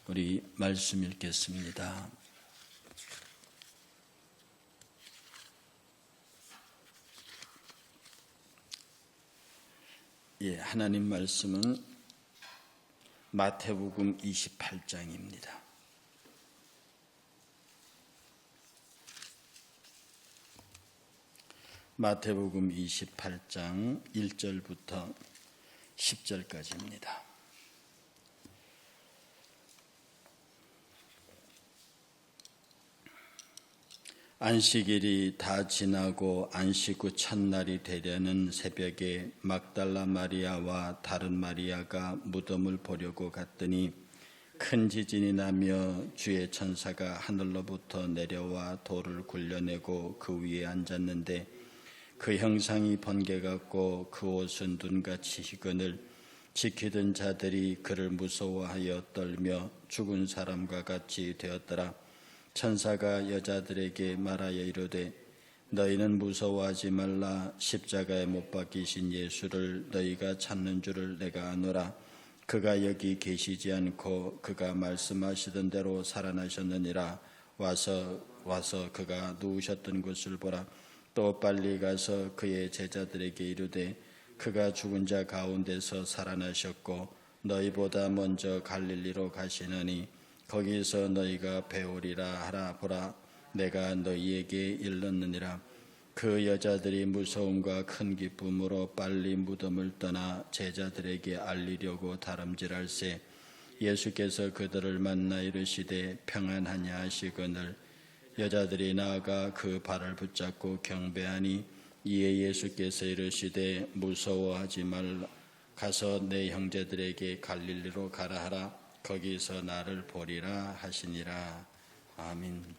우리 말씀 읽겠습니다. 하나님 말씀은 마태복음 28장입니다. 마태복음 28장 1절부터 10절까지입니다. 안식일이 다 지나고 안식 후 첫날이 되려는 새벽에 막달라 마리아와 다른 마리아가 무덤을 보려고 갔더니 큰 지진이 나며 주의 천사가 하늘로부터 내려와 돌을 굴려내고 그 위에 앉았는데 그 형상이 번개 같고 그 옷은 눈같이 희건을 지키던 자들이 그를 무서워하여 떨며 죽은 사람과 같이 되었더라. 천사가 여자들에게 말하여 이르되 너희는 무서워하지 말라. 십자가에 못 박히신 예수를 너희가 찾는 줄을 내가 아노라. 그가 여기 계시지 않고 그가 말씀하시던 대로 살아나셨느니라. 와서 그가 누우셨던 곳을 보라. 또 빨리 가서 그의 제자들에게 이르되 그가 죽은 자 가운데서 살아나셨고 너희보다 먼저 갈릴리로 가시느니 거기서 너희가 배우리라 하라. 보라, 내가 너희에게 일렀느니라. 그 여자들이 무서움과 큰 기쁨으로 빨리 무덤을 떠나 제자들에게 알리려고 다름질할세 예수께서 그들을 만나 이르시되 평안하냐 하시거늘 여자들이 나아가 그 발을 붙잡고 경배하니 이에 예수께서 이르시되 무서워하지 말라. 가서 내 형제들에게 갈릴리로 가라 하라. 거기서 나를 보리라 하시니라. 아멘.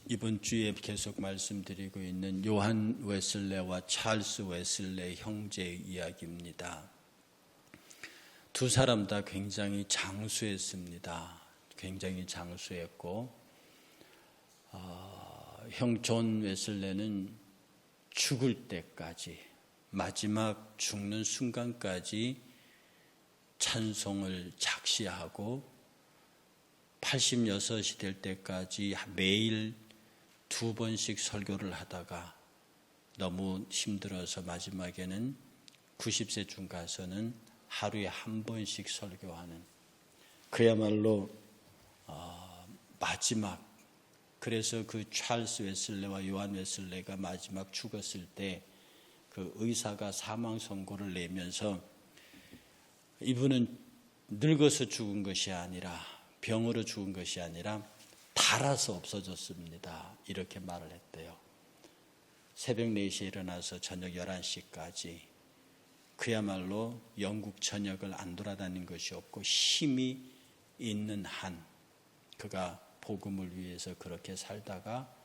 이번 주에 계속 말씀드리고 있는 요한 웨슬레와 찰스 웨슬레 형제의 이야기입니다. 두 사람 다 굉장히 장수했습니다. 굉장히 장수했고 형 존 웨슬레는 죽을 때까지 마지막 죽는 순간까지 찬송을 작시하고 86이 될 때까지 매일 2번씩 설교를 하다가 너무 힘들어서 마지막에는 90세쯤 가서는 하루에 1번씩 설교하는 그야말로 마지막. 그래서 그 찰스 웨슬레와 요한 웨슬레가 마지막 죽었을 때 그 의사가 사망 선고를 내면서 이분은 늙어서 죽은 것이 아니라 병으로 죽은 것이 아니라 닳아서 없어졌습니다. 이렇게 말을 했대요. 새벽 4시에 일어나서 저녁 11시까지 그야말로 영국 전역을 안 돌아다닌 것이 없고 힘이 있는 한 그가 복음을 위해서 그렇게 살다가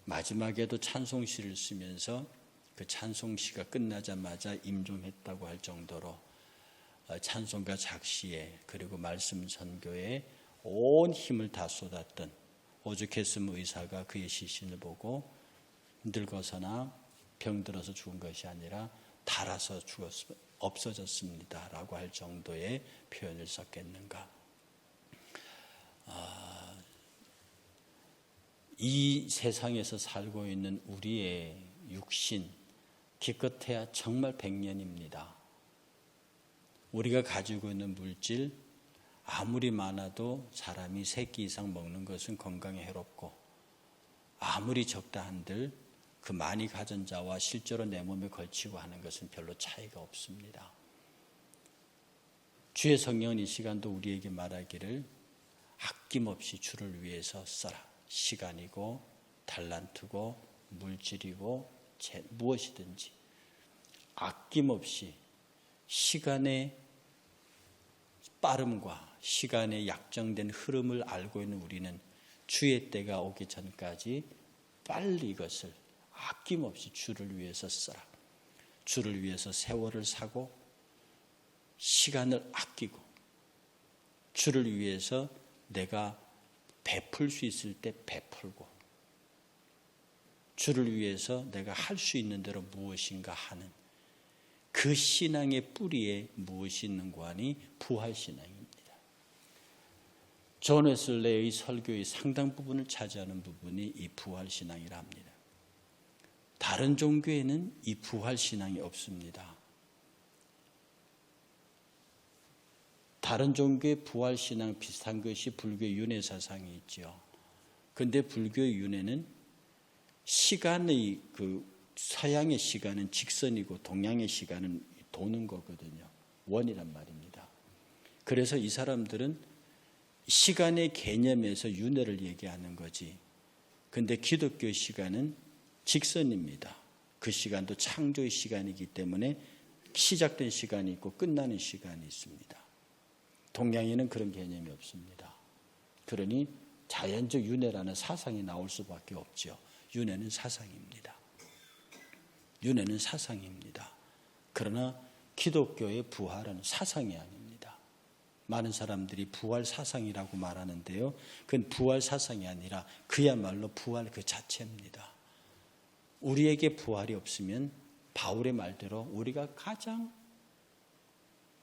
마지막에도 찬송시를 쓰면서 그 찬송시가 끝나자마자 임종했다고 할 정도로 찬송가 작시에 그리고 말씀 선교에 온 힘을 다 쏟았던 오죽했으면 의사가 그의 시신을 보고 늙어서나 병들어서 죽은 것이 아니라 닳아서 없어졌습니다 라고 할 정도의 표현을 썼겠는가. 이 세상에서 살고 있는 우리의 육신 기껏해야 정말 100년입니다. 우리가 가지고 있는 물질 아무리 많아도 사람이 3끼 이상 먹는 것은 건강에 해롭고 아무리 적다 한들 그 많이 가진 자와 실제로 내 몸에 걸치고 하는 것은 별로 차이가 없습니다. 주의 성령은 이 시간도 우리에게 말하기를 아낌없이 주를 위해서 써라. 시간이고 달란트고 물질이고 무엇이든지 아낌없이 시간의 빠름과 시간의 약정된 흐름을 알고 있는 우리는 주의 때가 오기 전까지 빨리 이것을 아낌없이 주를 위해서 써라. 주를 위해서 세월을 사고 시간을 아끼고 주를 위해서 내가 베풀 수 있을 때 베풀고 주를 위해서 내가 할 수 있는 대로 무엇인가 하는 그 신앙의 뿌리에 무엇이 있는가 하니 부활신앙입니다. 존 웨슬레의 설교의 상당 부분을 차지하는 부분이 이 부활신앙이라 합니다. 다른 종교에는 이 부활신앙이 없습니다. 다른 종교의 부활신앙 비슷한 것이 불교의 윤회사상이 있죠. 그런데 불교의 윤회는 시간의 서양의 시간은 직선이고 동양의 시간은 도는 거거든요. 원이란 말입니다. 그래서 이 사람들은 시간의 개념에서 윤회를 얘기하는 거지. 그런데 기독교 시간은 직선입니다. 그 시간도 창조의 시간이기 때문에 시작된 시간이 있고 끝나는 시간이 있습니다. 동양에는 그런 개념이 없습니다. 그러니 자연적 윤회라는 사상이 나올 수밖에 없죠. 윤회는 사상입니다. 윤회는 사상입니다. 그러나 기독교의 부활은 사상이 아닙니다. 많은 사람들이 부활 사상이라고 말하는데요. 그건 부활 사상이 아니라 그야말로 부활 그 자체입니다. 우리에게 부활이 없으면 바울의 말대로 우리가 가장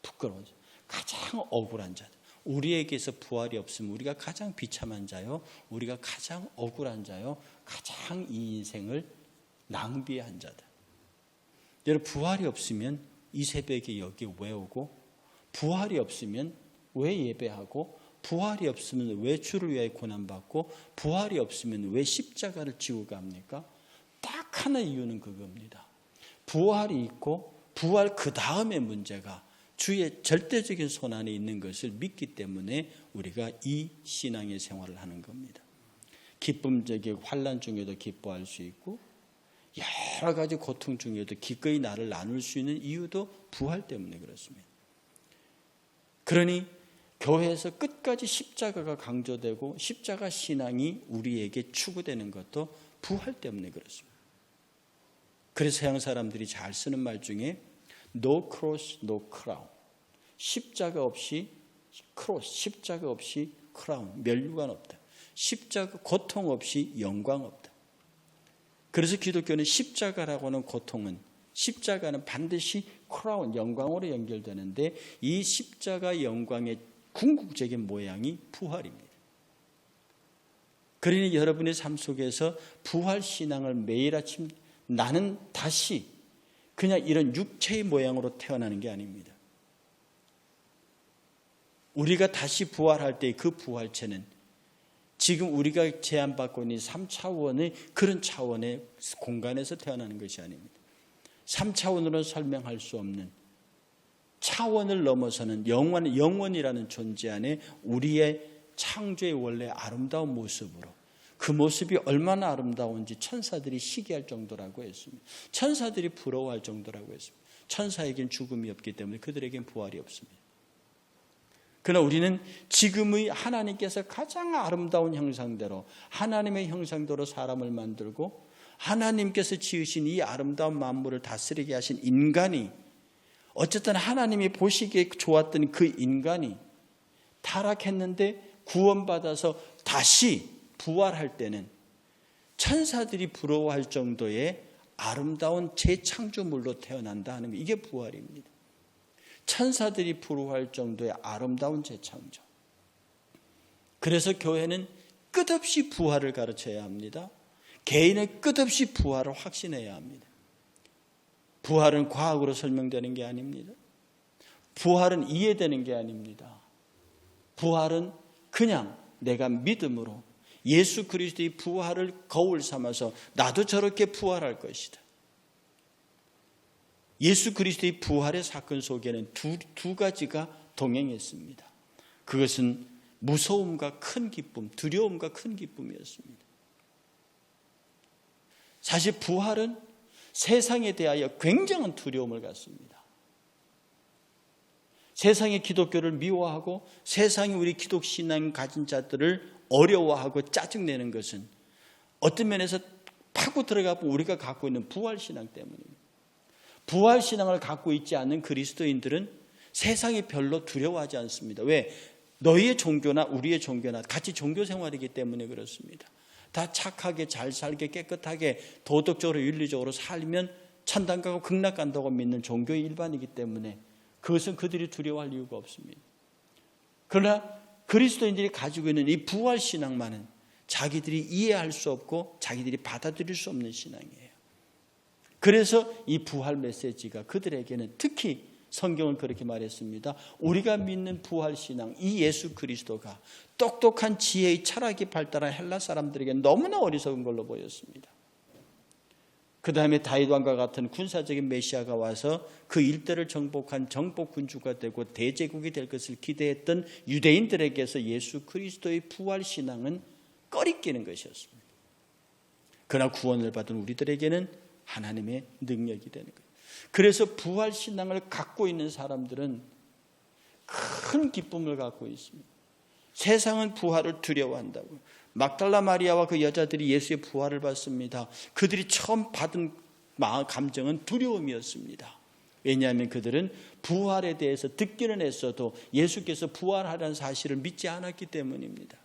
부끄러워져, 가장 억울한 자들. 우리에게서 부활이 없으면 우리가 가장 비참한 자요, 우리가 가장 억울한 자요, 가장 이 인생을 낭비한 자들. 여러분, 부활이 없으면 이 새벽에 여기 왜 오고, 부활이 없으면 왜 예배하고, 부활이 없으면 왜 주를 위하여 고난받고, 부활이 없으면 왜 십자가를 지고 갑니까? 딱 하나 이유는 그겁니다. 부활이 있고 부활 그 다음의 문제가 주의 절대적인 손안에 있는 것을 믿기 때문에 우리가 이 신앙의 생활을 하는 겁니다. 기쁨적인 환난 중에도 기뻐할 수 있고 여러 가지 고통 중에도 기꺼이 나를 나눌 수 있는 이유도 부활 때문에 그렇습니다. 그러니 교회에서 끝까지 십자가가 강조되고 십자가 신앙이 우리에게 추구되는 것도 부활 때문에 그렇습니다. 그래서 서양 사람들이 잘 쓰는 말 중에 No cross, no crown. 십자가 없이 크로스, 십자가 없이 크라운, 면류관 없다. 십자가 고통 없이 영광 없다. 그래서 기독교는 십자가라고 하는 고통은, 십자가는 반드시 크라운, 영광으로 연결되는데 이 십자가 영광의 궁극적인 모양이 부활입니다. 그러니 여러분의 삶 속에서 부활 신앙을 매일 아침 나는 다시 그냥 이런 육체의 모양으로 태어나는 게 아닙니다. 우리가 다시 부활할 때 그 부활체는 지금 우리가 제한받고 있는 3차원의 그런 차원의 공간에서 태어나는 것이 아닙니다. 3차원으로는 설명할 수 없는 차원을 넘어서는 영원이라는 존재 안에 우리의 창조의 원래 아름다운 모습으로, 그 모습이 얼마나 아름다운지 천사들이 시기할 정도라고 했습니다. 천사들이 부러워할 정도라고 했습니다. 천사에겐 죽음이 없기 때문에 그들에겐 부활이 없습니다. 그러나 우리는 지금의 하나님께서 가장 아름다운 형상대로, 하나님의 형상대로 사람을 만들고 하나님께서 지으신 이 아름다운 만물을 다스리게 하신 인간이, 어쨌든 하나님이 보시기에 좋았던 그 인간이 타락했는데 구원받아서 다시 부활할 때는 천사들이 부러워할 정도의 아름다운 재창조물로 태어난다 하는 게, 이게 부활입니다. 천사들이 부러워할 정도의 아름다운 재창조. 그래서 교회는 끝없이 부활을 가르쳐야 합니다. 개인의 끝없이 부활을 확신해야 합니다. 부활은 과학으로 설명되는 게 아닙니다. 부활은 이해되는 게 아닙니다. 부활은 그냥 내가 믿음으로 예수 그리스도의 부활을 거울 삼아서 나도 저렇게 부활할 것이다. 예수 그리스도의 부활의 사건 속에는 두 가지가 동행했습니다. 그것은 무서움과 큰 기쁨, 두려움과 큰 기쁨이었습니다. 사실 부활은 세상에 대하여 굉장한 두려움을 갖습니다. 세상이 기독교를 미워하고 세상이 우리 기독신앙 가진 자들을 어려워하고 짜증내는 것은 어떤 면에서 파고 들어가고 우리가 갖고 있는 부활신앙 때문입니다. 부활신앙을 갖고 있지 않는 그리스도인들은 세상이 별로 두려워하지 않습니다. 왜? 너희의 종교나 우리의 종교나 같이 종교생활이기 때문에 그렇습니다. 다 착하게 잘 살게 깨끗하게 도덕적으로 윤리적으로 살면 천당 가고 극락 간다고 믿는 종교의 일반이기 때문에 그것은 그들이 두려워할 이유가 없습니다. 그러나 그리스도인들이 가지고 있는 이 부활신앙만은 자기들이 이해할 수 없고 자기들이 받아들일 수 없는 신앙이에요. 그래서 이 부활 메시지가 그들에게는, 특히 성경은 그렇게 말했습니다. 우리가 믿는 부활신앙, 이 예수 그리스도가 똑똑한 지혜의 철학이 발달한 헬라 사람들에게 너무나 어리석은 걸로 보였습니다. 그 다음에 다윗 왕과 같은 군사적인 메시아가 와서 그 일대를 정복한 정복군주가 되고 대제국이 될 것을 기대했던 유대인들에게서 예수 그리스도의 부활신앙은 꺼리끼는 것이었습니다. 그러나 구원을 받은 우리들에게는 하나님의 능력이 되는 거예요. 그래서 부활신앙을 갖고 있는 사람들은 큰 기쁨을 갖고 있습니다. 세상은 부활을 두려워한다고요. 막달라 마리아와 그 여자들이 예수의 부활을 받습니다. 그들이 처음 받은 감정은 두려움이었습니다. 왜냐하면 그들은 부활에 대해서 듣기는 했어도 예수께서 부활하라는 사실을 믿지 않았기 때문입니다.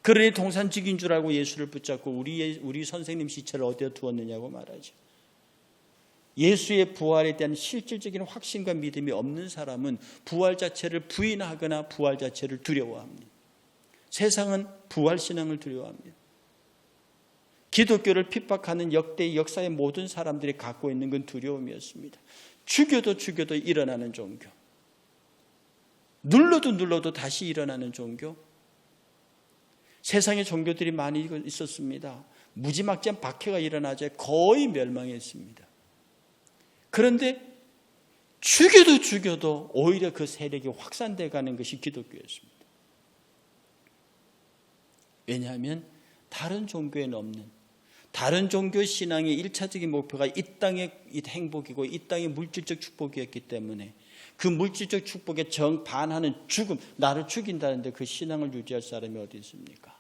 그러니 동산직인 줄 알고 예수를 붙잡고 우리 선생님 시체를 어디에 두었느냐고 말하죠. 예수의 부활에 대한 실질적인 확신과 믿음이 없는 사람은 부활 자체를 부인하거나 부활 자체를 두려워합니다. 세상은 부활신앙을 두려워합니다. 기독교를 핍박하는 역사의 모든 사람들이 갖고 있는 건 두려움이었습니다. 죽여도 일어나는 종교, 눌러도 다시 일어나는 종교. 세상에 종교들이 많이 있었습니다. 무지막지한 박해가 일어나자 거의 멸망했습니다. 그런데 죽여도 오히려 그 세력이 확산돼 가는 것이 기독교였습니다. 왜냐하면 다른 종교에는 없는, 다른 종교 신앙의 1차적인 목표가 이 땅의 행복이고 이 땅의 물질적 축복이었기 때문에 그 물질적 축복에 정반하는 죽음, 나를 죽인다는데 그 신앙을 유지할 사람이 어디 있습니까?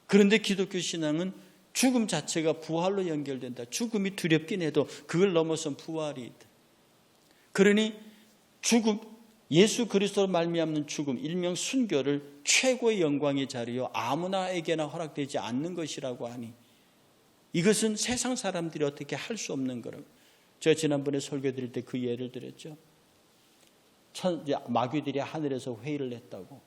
그런데 기독교 신앙은 죽음 자체가 부활로 연결된다. 죽음이 두렵긴 해도 그걸 넘어선 부활이 있다. 그러니 죽음, 예수 그리스도로 말미암는 죽음, 일명 순교를 최고의 영광의 자리요 아무나에게나 허락되지 않는 것이라고 하니 이것은 세상 사람들이 어떻게 할 수 없는 거라고. 제가 지난번에 설교 드릴 때 그 예를 들었죠. 마귀들이 하늘에서 회의를 했다고.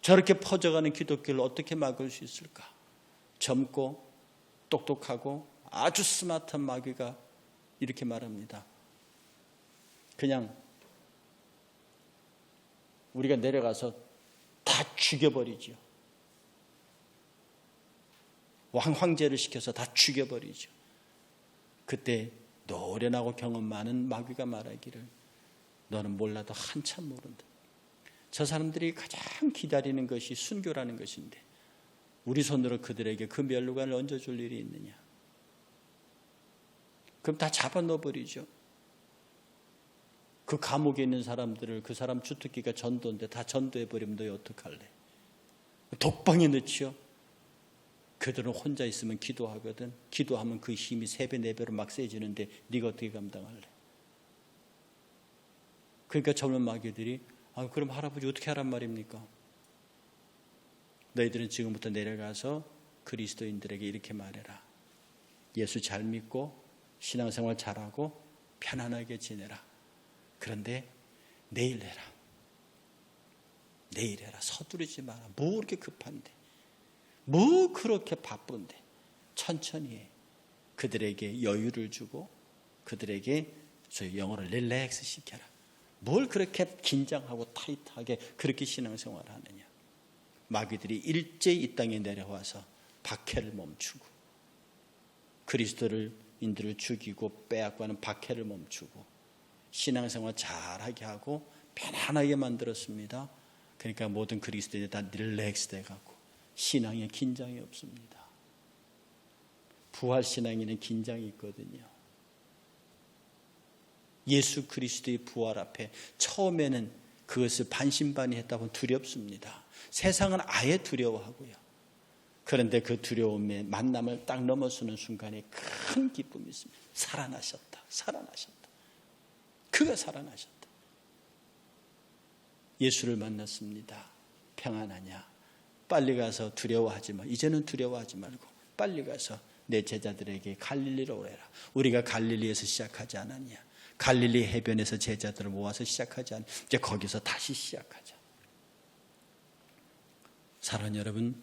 저렇게 퍼져가는 기독교를 어떻게 막을 수 있을까? 젊고 똑똑하고 아주 스마트한 마귀가 이렇게 말합니다. 그냥 우리가 내려가서 다 죽여버리죠. 황제를 시켜서 다 죽여버리죠. 그때 노련하고 경험 많은 마귀가 말하기를 너는 몰라도 한참 모른다. 저 사람들이 가장 기다리는 것이 순교라는 것인데 우리 손으로 그들에게 그 멸류관을 얹어줄 일이 있느냐. 그럼 다 잡아넣어버리죠. 그 감옥에 있는 사람들을, 그 사람 주특기가 전도인데 다 전도해버리면 너희 어떡할래? 독방에 넣지요. 그들은 혼자 있으면 기도하거든. 기도하면 그 힘이 3배, 4배로 막 세지는데 네가 어떻게 감당할래? 그러니까 젊은 마귀들이 그럼 할아버지 어떻게 하란 말입니까? 너희들은 지금부터 내려가서 그리스도인들에게 이렇게 말해라. 예수 잘 믿고 신앙생활 잘하고 편안하게 지내라. 그런데 내일 해라. 내일 해라. 서두르지 마라. 뭐 그렇게 급한데. 뭐 그렇게 바쁜데. 천천히 해. 그들에게 여유를 주고 그들에게 저희 영어로 릴렉스 시켜라. 뭘 그렇게 긴장하고 타이트하게 그렇게 신앙생활을 하느냐. 마귀들이 일제히 이 땅에 내려와서 박해를 멈추고 그리스도인들을 죽이고 빼앗고 하는 박해를 멈추고 신앙생활 잘하게 하고 편안하게 만들었습니다. 그러니까 모든 그리스도인들이 다 릴렉스 돼가고 신앙에 긴장이 없습니다. 부활신앙에는 긴장이 있거든요. 예수 그리스도의 부활 앞에 처음에는 그것을 반신반의했다고 두렵습니다. 세상은 아예 두려워하고요. 그런데 그 두려움의 만남을 딱 넘어서는 순간에 큰 기쁨이 있습니다. 살아나셨다. 살아나셨다. 그가 살아나셨다. 예수를 만났습니다. 평안하냐? 빨리 가서 두려워하지 마. 이제는 두려워하지 말고 빨리 가서 내 제자들에게 갈릴리로 오래라. 우리가 갈릴리에서 시작하지 않았냐? 갈릴리 해변에서 제자들을 모아서 시작하지 않았냐? 이제 거기서 다시 시작하자. 사랑하는 여러분,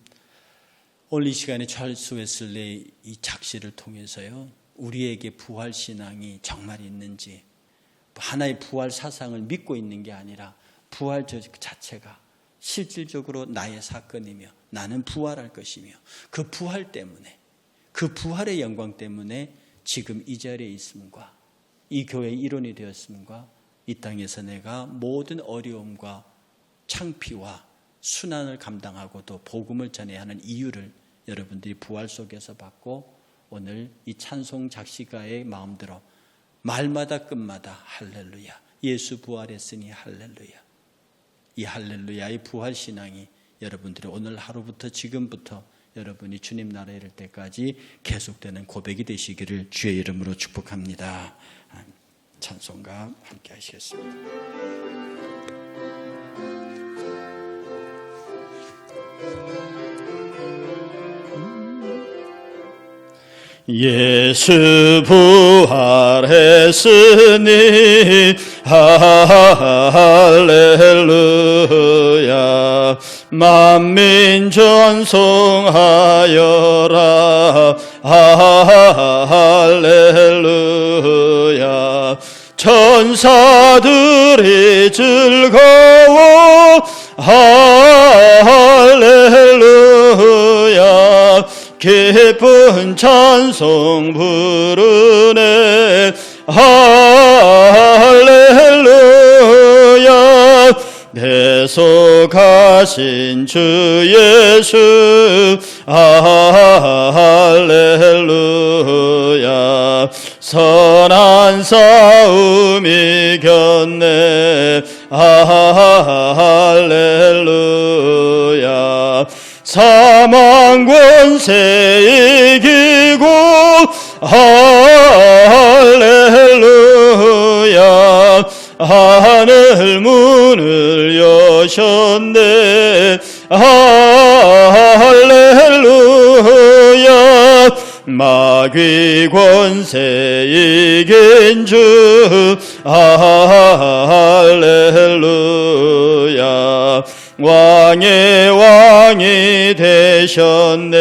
오늘 이 시간에 찰스 웨슬레이 이 작시를 통해서요, 우리에게 부활 신앙이 정말 있는지, 하나의 부활 사상을 믿고 있는 게 아니라 부활 자체가 실질적으로 나의 사건이며 나는 부활할 것이며 그 부활 때문에, 그 부활의 영광 때문에 지금 이 자리에 있음과 이 교회의 일원이 되었음과 이 땅에서 내가 모든 어려움과 창피와 순환을 감당하고도 복음을 전해야 하는 이유를 여러분들이 부활 속에서 받고 오늘 이 찬송 작시가의 마음대로 말마다 끝마다 할렐루야, 예수 부활했으니 할렐루야, 이 할렐루야의 부활 신앙이 여러분들이 오늘 하루부터 지금부터 여러분이 주님 나라에 이를 때까지 계속되는 고백이 되시기를 주의 이름으로 축복합니다. 찬송가 함께 하시겠습니다. 예수 부활했으니 할렐루야, 만민 전송하여라 할렐루야, 천사들이 즐거워 할렐루야, 기쁜 찬송 부르네 할렐루야, 대속하신 주 예수 할렐루야, 선한 싸움 이겼네 할렐루야, 사망 권세 이기고 할렐루야, 하늘 문을 여셨네 할렐루야, 마귀 권세 이긴 주 할렐루야, 왕의 왕이 되셨네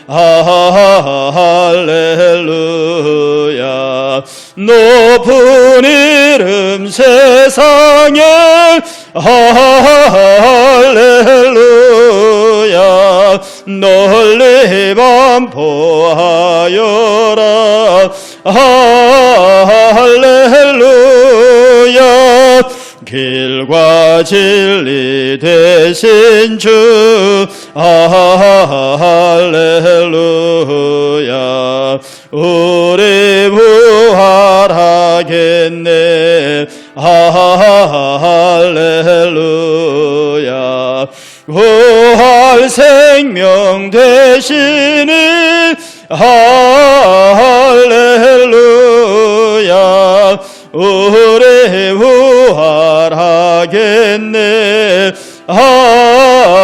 할렐루야, 높은 이름 세상에 할렐루야, 널리 반포하여라 할렐루야, 길과 진리 되신 주 할렐루야, 우리 부활하겠네 할렐루야, 부활 생명 되시니 할렐루야, 우리 부활하겠네 할렐루야.